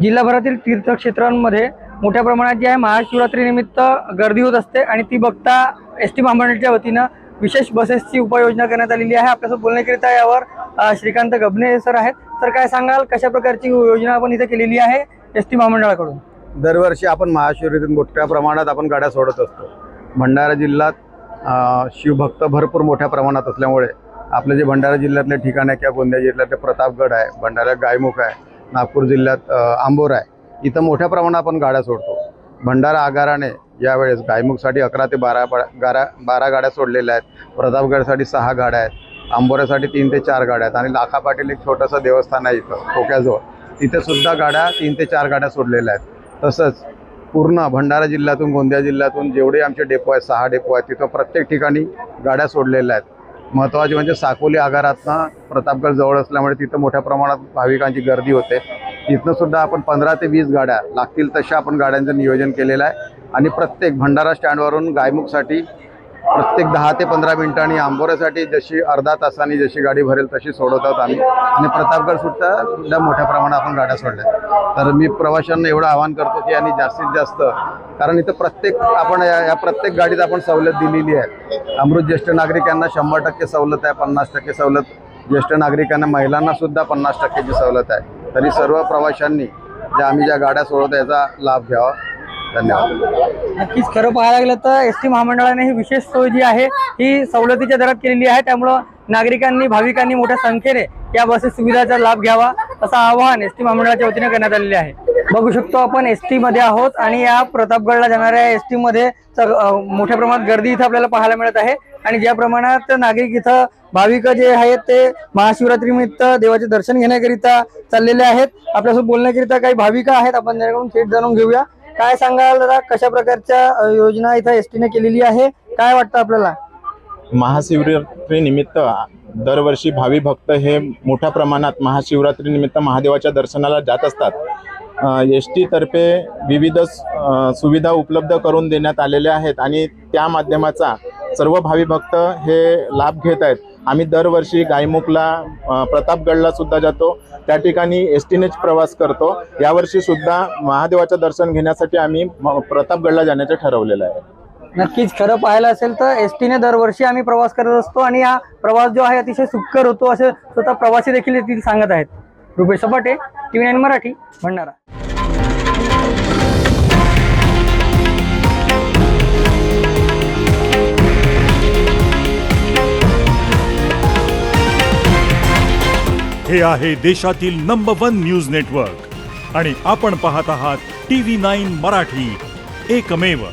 जिल्हाभरातील तीर्थक्षेत्रांमध्ये मोठ्या प्रमाणात जी आहे महाशिवरात्रीनिमित्त गर्दी होत असते आणि ती बघता एस टी महामंडळाच्या वतीनं विशेष बसेसची उपाययोजना करण्यात आलेली आहे। आपल्यासोबत बोलण्याकरिता यावर श्रीकांत गबने सर आहेत। सर, काय सांगाल, कशा प्रकारची योजना आपण इथे केलेली आहे एस टी महामंडळाकडून? दरवर्षी आपण महाशिवरात्रीत मोठ्या प्रमाणात आपण गाड्या सोडत असतो। भंडारा जिल्ह्यात शिवभक्त भरपूर मोठ्या प्रमाणात असल्यामुळे आपले जे भंडारा जिल्ह्यातले ठिकाण आहे किंवा गोंदिया जिल्ह्यातले प्रतापगड आहे, भंडारा गायमुख आहे, नागपूर जिल्ह्यात आंबोरा आहे, इथं मोठ्या प्रमाणात आपण गाड्या सोडतो। भंडारा आगाराने यावेळेस गायमुखसाठी 11 ते 12 गाड्या सोडलेल्या आहेत, प्रतापगडसाठी 6 गाड्या आहेत, आंबोऱ्यासाठी 3 ते 4 गाड्या आहेत आणि लाखा पाटील एक छोटंसं देवस्थान आहे इथं ठोक्याजवळ, तिथे सुद्धा गाड्या 3 ते 4 गाड्या सोडलेल्या आहेत। तसंच पूर्ण भंडारा जिल्ह्यातून गोंदिया जिल्ह्यातून जेवढे आमचे डेपो आहेत 6 डेपो आहेत तिथं प्रत्येक ठिकाणी गाड्या सोडलेल्या आहेत। महत्त्वाचे म्हणजे साकोली आगारातनं प्रतापगड जवळ असल्यामुळे तिथं मोठ्या प्रमाणात भाविकांची गर्दी होते। तिथनं सुद्धा आपण 15 ते 20 गाड्या लागतील तशा आपण गाड्यांचं नियोजन केलेलं आहे आणि प्रत्येक भंडारा स्टँडवरून गायमुखसाठी प्रत्येक 10 ते 15 मिनिटांनी, आंबोऱ्यासाठी जशी अर्धा तासांनी जशी गाडी भरेल तशी सोडवत आहोत आम्ही आणि प्रतापगड सुद्धा मोठ्या प्रमाणात आपण गाड्या सोडल्या। तर मी प्रवाशांना एवढं आवाहन करतो की यांनी जास्तीत जास्त, कारण इथं प्रत्येक आपण या प्रत्येक गाडीत आपण सवलत दिलेली आहे। अमृत ज्येष्ठ नागरिकांना 100% सवलत आहे, 50% सवलत ज्येष्ठ नागरिकांना, महिलांना सुद्धा 50%ची सवलत आहे। तरी सर्व प्रवाशांनी आम्ही ज्या गाड्या सोडवतो याचा लाभ घ्यावा। धन्यवाद। नक्कीच खरं पाहायला गेलं तर एस टी महामंडळाने ही विशेष सोय जी आहे ही सवलतीच्या दरात केलेली आहे, त्यामुळं नागरिकांनी, भाविकांनी मोठ्या संख्येने या बसेस सुविधाचा लाभ घ्यावा असं आवाहन एस टी महामंडळाच्या वतीने करण्यात आलेले आहे। बघू शकतो आपण एस टी मध्ये आहोत आणि या प्रतापगडला जाणाऱ्या एस टी मध्ये मोठ्या प्रमाणात गर्दी इथं आपल्याला पाहायला मिळत आहे आणि ज्या प्रमाणात नागरिक इथं भाविक जे आहेत ते महाशिवरात्रीनिमित्त देवाचे दर्शन घेण्याकरिता चाललेले आहेत। आपल्यासोबत बोलण्याकरिता काही भाविक आहेत, आपण त्यांच्याकडून थेट जाणून घेऊया। काय सांगाल दादा, कशा प्रकारच्या योजना इथं एस टीने केलेली आहे, काय वाटतं आपल्याला? महाशिवरात्री निमित्त दरवर्षी भावी भक्त हे मोठ्या प्रमाणात महाशिवरात्री निमित्त महादेवाच्या दर्शनाला जात असतात। एस टी तर्फे विविध सुविधा उपलब्ध करून देण्यात आलेल्या आहेत आणि त्या माध्यमाचा सर्व भावी भक्त हे लाभ घेत आहेत। आम्ही दरवर्षी गायमुखला, प्रतापगडला सुद्धा जातो, त्या ठिकाणी एस टीनेच प्रवास करतो। यावर्षी सुद्धा महादेवाचं दर्शन घेण्यासाठी आम्ही प्रतापगडला जाण्याचं ठरवलेलं आहे। नक्कीच खरं पाहायला असेल तर एस टीने दरवर्षी आम्ही प्रवास करत असतो आणि हा प्रवास जो आहे अतिशय सुखकर होतो असे स्वतः प्रवासी देखील येथील सांगत आहेत। रुपेश सपाटे, TV9 मराठी, भंडारा। हे आहे देशातील नंबर 1 न्यूज नेटवर्क आणि आपण पाहत आहात TV9 मराठी, एकमेव।